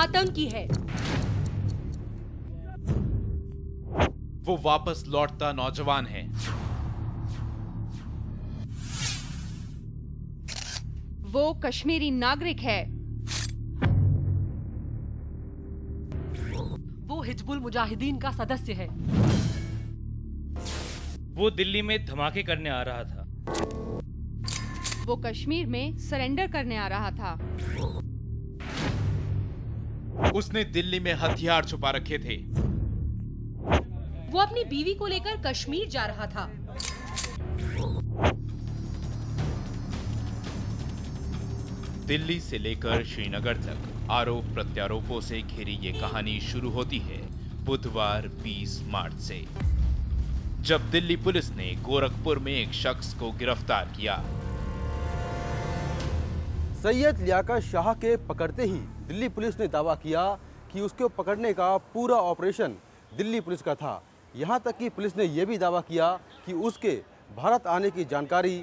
आतंकी है। वो वापस लौटता नौजवान है। वो कश्मीरी नागरिक है। वो हिजबुल मुजाहिदीन का सदस्य है। वो दिल्ली में धमाके करने आ रहा था। वो कश्मीर में सरेंडर करने आ रहा था। उसने दिल्ली में हथियार छुपा रखे थे। वो अपनी बीवी को लेकर कश्मीर जा रहा था। दिल्ली से लेकर श्रीनगर तक आरोप प्रत्यारोपों से घिरी ये कहानी शुरू होती है बुधवार 20 मार्च से, जब दिल्ली पुलिस ने गोरखपुर में एक शख्स को गिरफ्तार किया। सैयद लियाकत शाह के पकड़ते ही दिल्ली पुलिस ने दावा किया कि उसको पकड़ने का पूरा ऑपरेशन दिल्ली पुलिस का था। यहां तक कि पुलिस ने यह भी दावा किया कि उसके भारत आने की जानकारी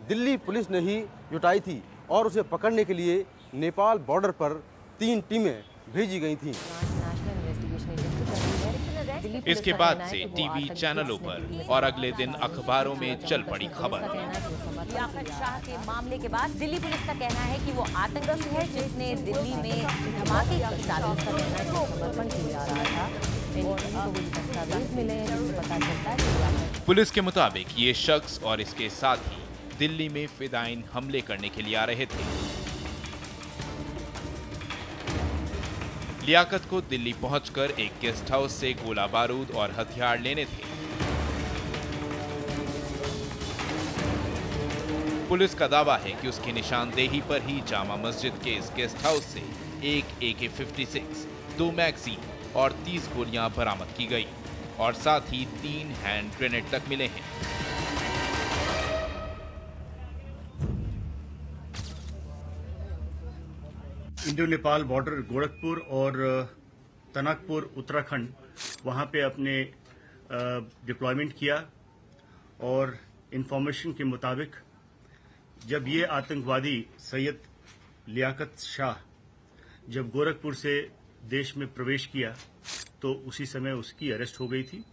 दिल्ली पुलिस ने ही जुटाई थी और उसे पकड़ने के लिए नेपाल बॉर्डर पर 3 टीमें भेजी गई थीं। इसके बाद से टीवी चैनलों पर और अगले दिन अखबारों में चल पड़ी खबर। लियाकत शाह के मामले के बाद दिल्ली पुलिस का कहना है कि वो आतंकी है जिसने दिल्ली में धमाके की साजिश करने को समर्पण किया रहा था। पुलिस के मुताबिक ये शख्स और इसके साथी दिल्ली में फिदाइन हमले करने के लिए आ रहे थे। लियाकत को दिल्ली पहुंचकर एक गेस्ट हाउस से गोला बारूद और हथियार लेने थे। पुलिस का दावा है कि उसकी निशानदेही पर ही जामा मस्जिद के इस गेस्ट हाउस से एक AK-56, 2 मैगजीन और 30 गोलियां बरामद की गई और साथ ही 3 हैंड ग्रेनेड तक मिले हैं। इंडो नेपाल बॉर्डर गोरखपुर और तनकपुर उत्तराखंड, वहां पे अपने डिप्लॉयमेंट किया और इंफॉर्मेशन के मुताबिक जब ये आतंकवादी सैयद लियाकत शाह जब गोरखपुर से देश में प्रवेश किया तो उसी समय उसकी अरेस्ट हो गई थी।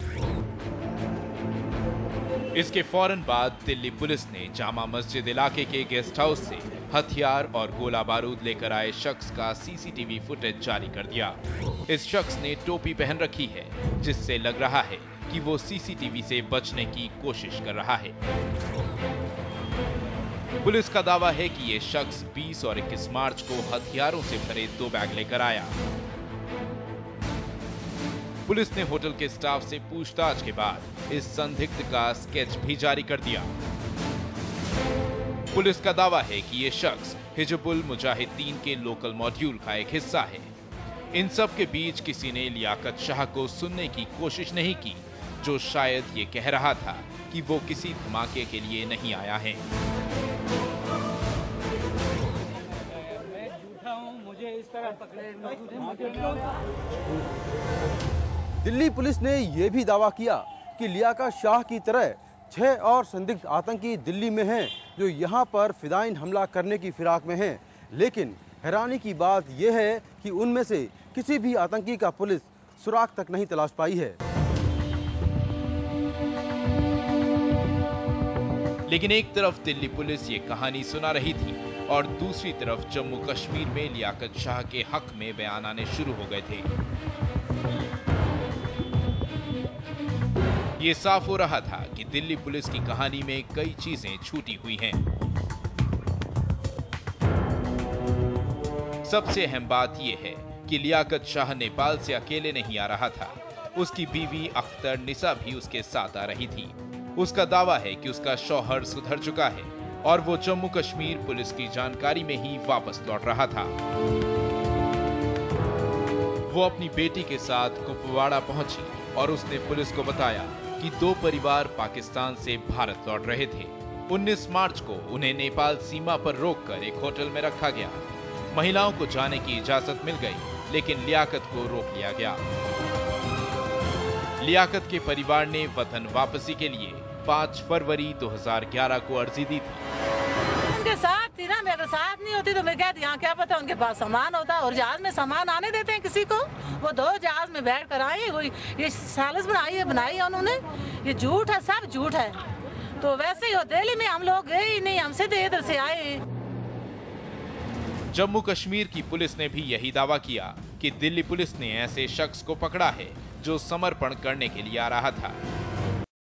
इसके फौरन बाद दिल्ली पुलिस ने जामा मस्जिद इलाके के गेस्ट हाउस से हथियार और गोला बारूद लेकर आए शख्स का CCTV फुटेज जारी कर दिया। इस शख्स ने टोपी पहन रखी है, जिससे लग रहा है कि वो CCTV से बचने की कोशिश कर रहा है। पुलिस का दावा है कि ये शख्स 20 और 21 मार्च को हथियारों से भरे 2 बैग लेकर आया। पुलिस ने होटल के स्टाफ से पूछताछ के बाद इस संदिग्ध का स्केच भी जारी कर दिया। पुलिस का दावा है कि ये शख्स हिजबुल मुजाहिदीन के लोकल मॉड्यूल का एक हिस्सा है। इन सब के बीच किसी ने लियाकत शाह को सुनने की कोशिश नहीं की, जो शायद ये कह रहा था कि वो किसी धमाके के लिए नहीं आया है। दिल्ली पुलिस ने यह भी दावा किया कि लियाकत शाह की तरह 6 और संदिग्ध आतंकी दिल्ली में हैं, जो यहां पर फिदाइन हमला करने की फिराक में हैं। लेकिन हैरानी की बात यह है कि उनमें से किसी भी आतंकी का पुलिस सुराग तक नहीं तलाश पाई है। लेकिन एक तरफ दिल्ली पुलिस ये कहानी सुना रही थी और दूसरी तरफ जम्मू कश्मीर में लियाकत शाह के हक में बयान आने शुरू हो गए थे। ये साफ हो रहा था कि दिल्ली पुलिस की कहानी में कई चीजें छूटी हुई हैं। सबसे अहम बात यह है कि लियाकत शाह नेपाल से अकेले नहीं आ रहा था। उसकी बीवी अख्तर निसा भी उसके साथ आ रही थी। उसका दावा है कि उसका शौहर सुधर चुका है और वो जम्मू कश्मीर पुलिस की जानकारी में ही वापस लौट रहा था। वो अपनी बेटी के साथ कुपवाड़ा पहुंची और उसने पुलिस को बताया कि 2 परिवार पाकिस्तान से भारत लौट रहे थे। 19 मार्च को उन्हें नेपाल सीमा पर रोककर एक होटल में रखा गया। महिलाओं को जाने की इजाजत मिल गई, लेकिन लियाकत को रोक लिया गया। लियाकत के परिवार ने वतन वापसी के लिए 5 फरवरी 2011 को अर्जी दी थी। उनके साथ रहती ना, मैं अगर साथ नहीं होती तो मैं कहती यहाँ क्या पता उनके पास सामान होता। और जहाज में सामान आने देते हैं किसी को? वो 2 जहाज में बैठ कर आए, वो ये सालिश बनाई है उन्होंने। ये झूठ है, सब झूठ है। तो वैसे ही हो, दिल्ली में हम लोग गए ही नहीं, हमसे तो इधर से आए। जम्मू कश्मीर की पुलिस ने भी यही दावा किया कि दिल्ली पुलिस ने ऐसे शख्स को पकड़ा है जो समर्पण करने के लिए आ रहा था।